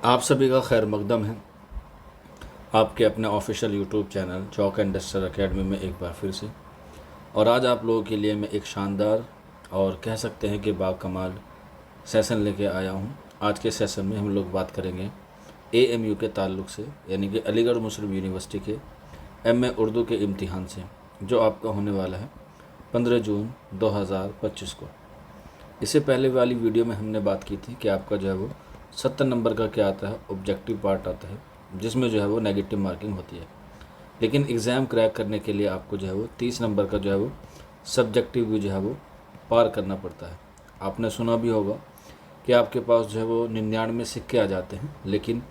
आप सभी का खैर मकदम है आपके अपने official YouTube channel chalk and duster academy में एक बार फिर से। और आज आप लोगों के लिए मैं एक शानदार और कह सकते हैं कि बाकमाल सेशन लेके आया हूँ। आज के सेशन में हम लोग बात करेंगे AMU के ताल्लुक़ से, यानी कि अलीगढ़ मुस्लिम यूनिवर्सिटी के MA उर्दू के इम्तिहान से, जो आपका होने वाला है 15 जून 2025 को। इससे पहले वाली वीडियो में हमने बात की थी कि आपका जो है वो 70 नंबर का क्या आता है, ऑब्जेक्टिव पार्ट आता है, जिसमें जो है वो नेगेटिव मार्किंग होती है। लेकिन एग्ज़ाम क्रैक करने के लिए आपको जो है वो 30 नंबर का जो है वो सब्जेक्टिव भी जो है वो पार करना पड़ता है। आपने सुना भी होगा कि आपके पास जो है वो 99 सिक्के आ जाते हैं, लेकिन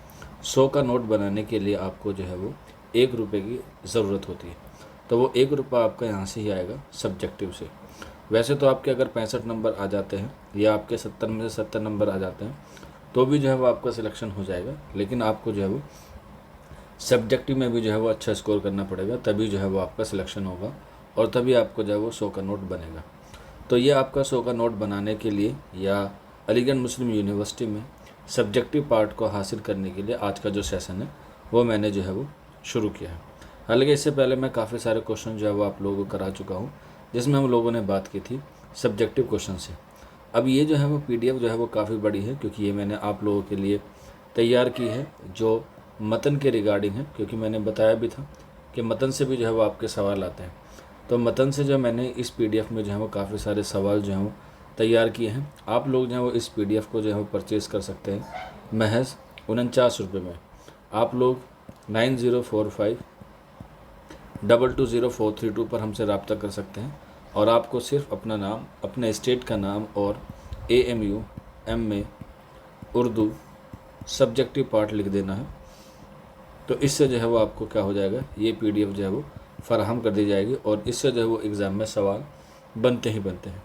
100 का नोट बनाने के लिए आपको जो है वो 1 रुपये की ज़रूरत होती है। तो वो 1 रुपया आपका यहाँ से ही आएगा सब्जेक्टिव से। वैसे तो आपके अगर 65 नंबर आ जाते हैं या आपके 70 में से 70 नंबर आ जाते हैं तो भी जो है वो आपका सिलेक्शन हो जाएगा, लेकिन आपको जो है वो सब्जेक्टिव में भी जो है वो अच्छा स्कोर करना पड़ेगा, तभी जो है वो आपका सिलेक्शन होगा और तभी आपको जो है वो 100 का नोट बनेगा। तो ये आपका 100 का नोट बनाने के लिए या अलीगढ़ मुस्लिम यूनिवर्सिटी में सब्जेक्टिव पार्ट को हासिल करने के लिए आज का जो सेशन है वो मैंने जो है वो शुरू किया है। हालांकि इससे पहले मैं काफ़ी सारे क्वेश्चन जो है वो आप लोगों को करा चुका हूँ, जिसमें हम लोगों ने बात की थी सब्जेक्टिव क्वेश्चन से। अब ये जो है वो PDF जो है वो काफ़ी बड़ी है, क्योंकि ये मैंने आप लोगों के लिए तैयार की है जो मतन के रिगार्डिंग है, क्योंकि मैंने बताया भी था कि मतन से भी जो है वो आपके सवाल आते हैं। तो मतन से जो मैंने इस PDF में जो है वो काफ़ी सारे सवाल जो हैं वो तैयार किए हैं। आप लोग जो है वो इस PDF को जो है वो परचेज़ कर सकते हैं महज 49 रुपये में। आप लोग 9045220432 पर हमसे रब्ता कर सकते हैं और आपको सिर्फ अपना नाम, अपने स्टेट का नाम और AMU MA Urdu subjective part लिख देना है। तो इससे जो है वो आपको क्या हो जाएगा, ये PDF जो है वो फ़राहम कर दी जाएगी और इससे जो है वो एग्ज़ाम में सवाल बनते ही बनते हैं।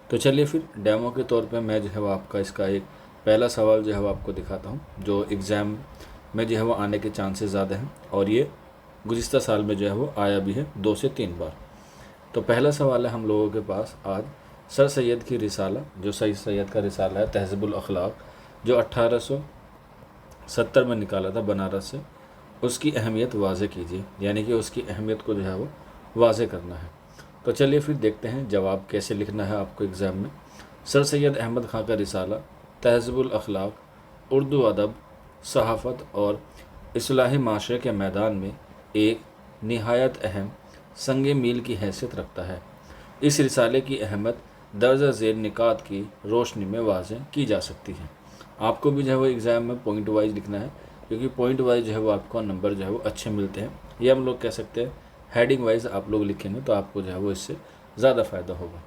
तो चलिए फिर डेमो के तौर पे मैं जो है वो आपका इसका एक पहला सवाल जो है वो आपको दिखाता हूँ, जो एग्ज़ाम में जो है वो आने के चांसेस ज़्यादा हैं और ये गुज़िश्ता साल में जो है वो आया भी है 2 से 3 बार। तो पहला सवाल है हम लोगों के पास आज सर सैयद की रिसाला, जो सर सैयद का रिसाला है तहज़ीबुल अखलाक, जो 1870 में निकाला था बनारस से, उसकी अहमियत वाज़े कीजिए, यानी कि उसकी अहमियत को जो है वो वाज़े करना है। तो चलिए फिर देखते हैं जवाब कैसे लिखना है आपको एग्ज़ाम में। सर सैयद अहमद ख़ान का रिसाला तहज़ीबुल अखलाक उर्दू अदब, सहाफ़त और इस्लाही माशरे के मैदान में एक निहायत अहम संग मील की हैसियत रखता है। इस रिसाले की अहमियत दर्ज झेल निकात की रोशनी में वाज़े की जा सकती है। आपको भी जो है वो एग्ज़ाम में पॉइंट वाइज लिखना है, क्योंकि पॉइंट वाइज जो है वो आपको नंबर जो है वो अच्छे मिलते हैं। ये हम लोग कह सकते हैं हेडिंग वाइज आप लोग लिखेंगे तो आपको जो है वो इससे ज़्यादा फ़ायदा होगा।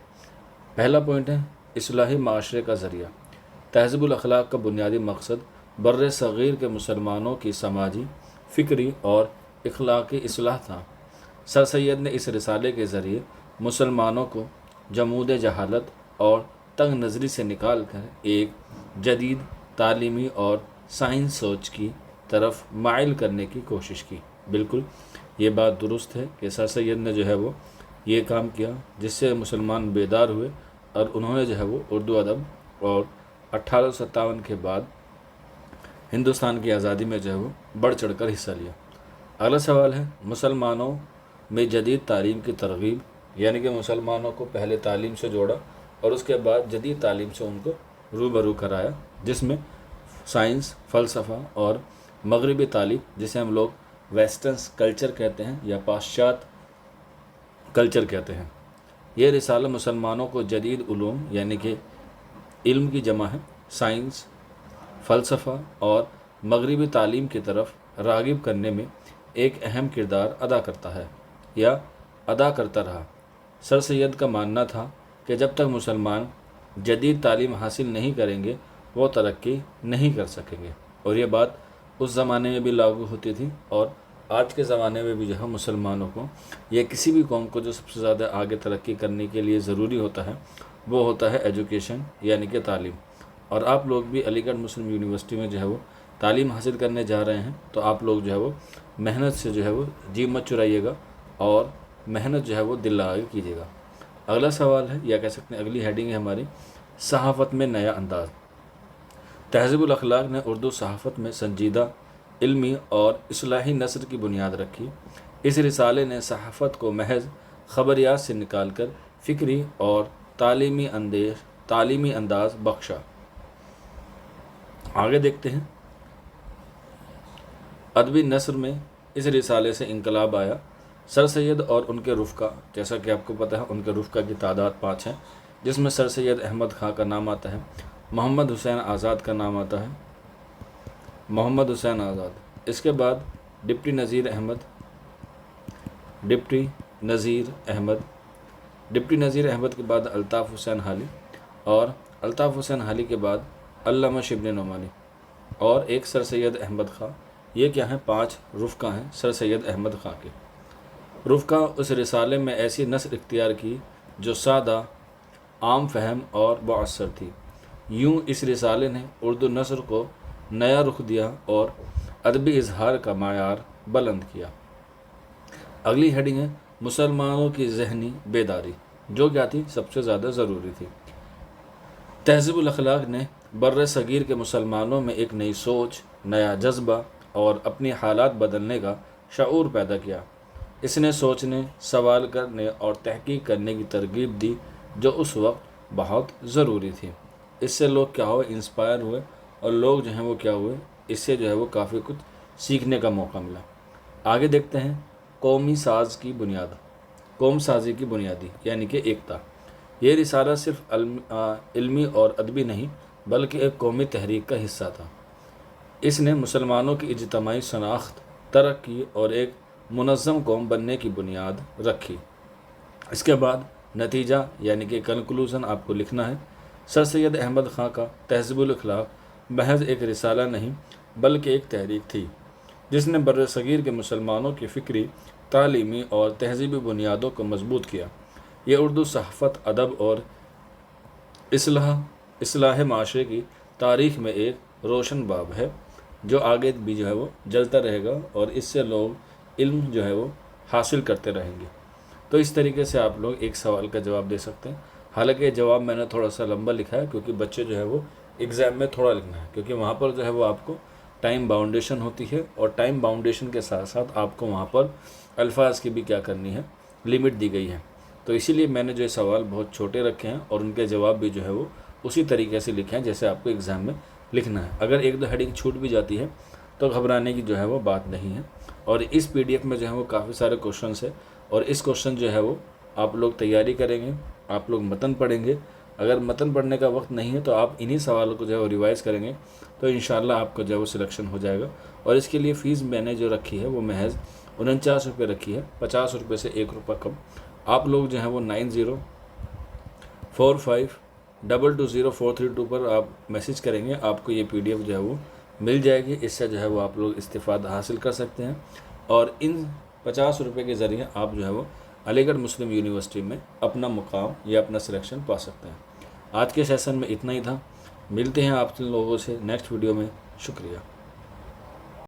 पहला पॉइंट है इस्लाही माशरे का ज़रिया। तहज़ीबुल अखलाक का बुनियादी मकसद बर्र सग़ीर के मुसलमानों की समाजी, फ़िक्री और इखलाक़ी इस्लाह था। सर सैयद ने इस रिसाले के ज़रिए मुसलमानों को जमूद जहालत और तंग नज़री से निकाल कर एक जदीद तालीमी और साइंस सोच की तरफ माइल करने की कोशिश की। बिल्कुल ये बात दुरुस्त है कि सर सैयद ने जो है वो ये काम किया, जिससे मुसलमान बेदार हुए और उन्होंने जो है वो उर्दू अदब और 1857 के बाद हिंदुस्तान की आज़ादी में जो है वो बढ़ चढ़ कर हिस्सा लिया। अगला सवाल है मुसलमानों में जदीद तालीम की तरगीब, यानी कि मुसलमानों को पहले तालीम से जोड़ा और उसके बाद जदीद तालीम से उनको रूबरू कराया, जिसमें साइंस, फ़लसफ़ा और मगरबी तालीम, जिसे हम लोग वेस्टर्न कल्चर कहते हैं या पाश्चात्य कल्चर कहते हैं। यह रिसाला मुसलमानों को जदीद उलूम, यानी कि इल्म की जमा है, साइंस, फ़लसफ़ा और मगरबी तालीम की तरफ राग़िब करने में एक अहम किरदार अदा करता है या अदा करता रहा। सर सैयद का मानना था कि जब तक मुसलमान जदीद तालीम हासिल नहीं करेंगे वो तरक्की नहीं कर सकेंगे, और ये बात उस ज़माने में भी लागू होती थी और आज के ज़माने में भी जो है मुसलमानों को या किसी भी कौम को जो सबसे ज़्यादा आगे तरक्की करने के लिए ज़रूरी होता है वो होता है एजुकेशन, यानी कि तालीम। और आप लोग भी अलीगढ़ मुस्लिम यूनिवर्सिटी में जो है वो तालीम हासिल करने जा रहे हैं, तो आप लोग जो है वो मेहनत से जो है वो जी मत चुराइएगा और मेहनत जो है वो दिल लगा के कीजिएगा। अगला सवाल है, या कह सकते हैं अगली हेडिंग है हमारी, सहाफ़त में नया अंदाज़। تہذیب الاخلاق نے اردو صحافت میں سنجیدہ علمی اور اصلاحی نثر کی بنیاد رکھی۔ اس رسالے نے صحافت کو محض خبریات سے نکال کر فکری اور تعلیمی انداز بخشا۔ آگے دیکھتے ہیں، ادبی نثر میں اس رسالے سے انقلاب آیا۔ سر سید اور ان کے رفقا، جیسا کہ آپ کو پتہ ہے ان کے رفقا کی تعداد 5 ہے، جس میں سر سید احمد خاں کا نام آتا ہے، محمد حسین آزاد کا نام آتا ہے، محمد حسین آزاد، اس کے بعد ڈپٹی نذیر احمد کے بعد الطاف حسین حالی، اور الطاف حسین حالی کے بعد علامہ شبلی نعمانی، اور ایک سر سید احمد خاں۔ یہ کیا ہیں؟ 5 رفقا ہیں سر سید احمد خاں کے۔ رفقا اس رسالے میں ایسی نثر اختیار کی جو سادہ، عام فہم اور مؤثر تھی۔ یوں اس رسالے نے اردو نثر کو نیا رخ دیا اور ادبی اظہار کا معیار بلند کیا۔ اگلی ہیڈنگ ہے مسلمانوں کی ذہنی بیداری، جو کیا تھی؟ سب سے زیادہ ضروری تھی۔ تہذیب الاخلاق نے بر صغیر کے مسلمانوں میں ایک نئی سوچ، نیا جذبہ اور اپنی حالات بدلنے کا شعور پیدا کیا۔ اس نے سوچنے، سوال کرنے اور تحقیق کرنے کی ترغیب دی، جو اس وقت بہت ضروری تھی۔ اس سے لوگ کیا ہوئے؟ انسپائر ہوئے، اور لوگ جو ہیں وہ کیا ہوئے؟ اس سے جو ہے وہ کافی کچھ سیکھنے کا موقع ملا۔ آگے دیکھتے ہیں، قوم سازی کی بنیادی یعنی کہ ایکتا۔ یہ رسالہ صرف علمی اور ادبی نہیں بلکہ ایک قومی تحریک کا حصہ تھا۔ اس نے مسلمانوں کی اجتماعی شناخت، ترقی اور ایک منظم قوم بننے کی بنیاد رکھی۔ اس کے بعد نتیجہ یعنی کہ کنکلوژن آپ کو لکھنا ہے۔ سر سید احمد خاں کا تہذیب الاخلاق محض ایک رسالہ نہیں بلکہ ایک تحریک تھی، جس نے بر صغیر کے مسلمانوں کی فکری، تعلیمی اور تہذیبی بنیادوں کو مضبوط کیا۔ یہ اردو صحافت، ادب اور اصلاح معاشرے کی تاریخ میں ایک روشن باب ہے، جو آگے بھی جو ہے وہ جلتا رہے گا، اور اس سے لوگ علم جو ہے وہ حاصل کرتے رہیں گے۔ تو اس طریقے سے آپ لوگ ایک سوال کا جواب دے سکتے ہیں۔ حالانکہ جواب میں نے تھوڑا سا لمبا لکھا ہے، کیونکہ بچے جو ہے وہ ایگزام میں تھوڑا لکھنا ہے، کیونکہ وہاں پر جو ہے وہ آپ کو ٹائم باؤنڈیشن ہوتی ہے، اور ٹائم باؤنڈیشن کے ساتھ ساتھ آپ کو وہاں پر الفاظ کی بھی کیا کرنی ہے؟ لمٹ دی گئی ہے۔ تو اسی لیے میں نے جو سوال بہت چھوٹے رکھے ہیں، اور ان کے جواب بھی جو ہے وہ اسی طریقے سے لکھے ہیں جیسے آپ کو ایگزام میں لکھنا ہے۔ اگر ایک دو ہیڈنگ چھوٹ بھی جاتی ہے تو گھبرانے کی جو ہے وہ بات نہیں ہے۔ اور اس PDF میں جو ہے وہ کافی سارے کوشچنس ہیں، اور اس کوشچن جو ہے وہ آپ لوگ تیاری کریں گے، آپ لوگ متن پڑھیں گے۔ اگر متن پڑھنے کا وقت نہیں ہے تو آپ انہی سوالوں کو جو ہے وہ ریوائز کریں گے، تو انشاءاللہ آپ کو جو ہے وہ سلیکشن ہو جائے گا۔ اور اس کے لیے فیس میں نے جو رکھی ہے وہ محض 49 روپے رکھی ہے، 50 روپے سے 1 روپیہ کم۔ آپ لوگ جو ہیں وہ 9045220432 پر آپ میسیج کریں گے، آپ کو یہ PDF جو ہے وہ مل جائے گی۔ اس سے جو ہے وہ آپ لوگ استفادہ حاصل کر سکتے ہیں، اور ان 50 روپے کے ذریعے آپ جو ہے وہ علی گڑھ مسلم یونیورسٹی میں اپنا مقام یا اپنا سلیکشن پا سکتے ہیں۔ آج کے سیشن میں اتنا ہی تھا، ملتے ہیں آپ لوگوں سے نیکسٹ ویڈیو میں۔ شکریہ۔